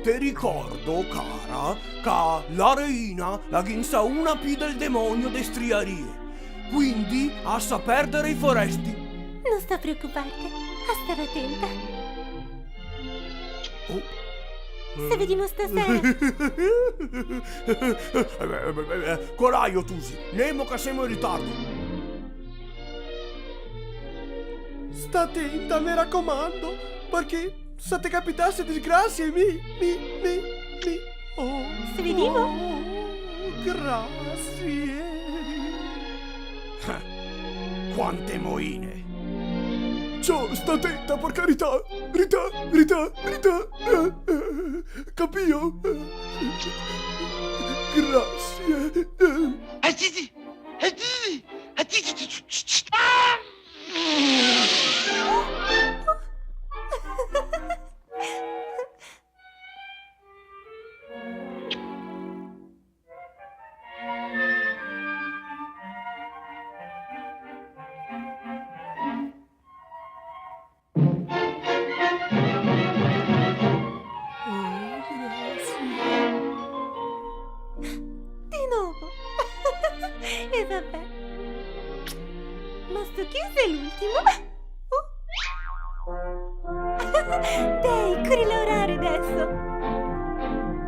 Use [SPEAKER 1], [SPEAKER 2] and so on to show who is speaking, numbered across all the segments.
[SPEAKER 1] te ricordo, cara, che la reina la ginsa una più del demonio de striarie. Quindi, assa perdere i foresti.
[SPEAKER 2] Non sta a preoccuparti, a stare attenta.
[SPEAKER 1] Oh.
[SPEAKER 2] Se vediamo stasera.
[SPEAKER 1] Coraggio, Tusi, nemo che siamo in ritardo.
[SPEAKER 3] Sta attenta, mi raccomando, perché se ti capitasse disgrazie mi. Oh,
[SPEAKER 2] Se vediamo.
[SPEAKER 3] oh, grazie.
[SPEAKER 1] Quante moine.
[SPEAKER 3] Ciao, sta attenta, per carità. Rita. Capio? Grazie.
[SPEAKER 2] Di nuovo. E vabbè. Ma sto chi è l'ultimo? Dai, corri a lavorare adesso.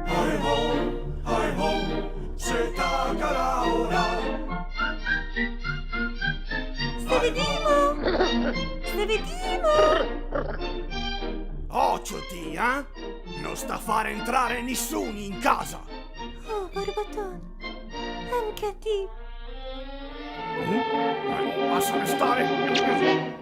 [SPEAKER 1] Hi ho, se tacca la ora.
[SPEAKER 2] Se vediamo.
[SPEAKER 1] Occhioti, eh? Non sta a fare entrare nessuno in casa.
[SPEAKER 2] Oh, barbatone. Anche a te.
[SPEAKER 1] Lasciami stare.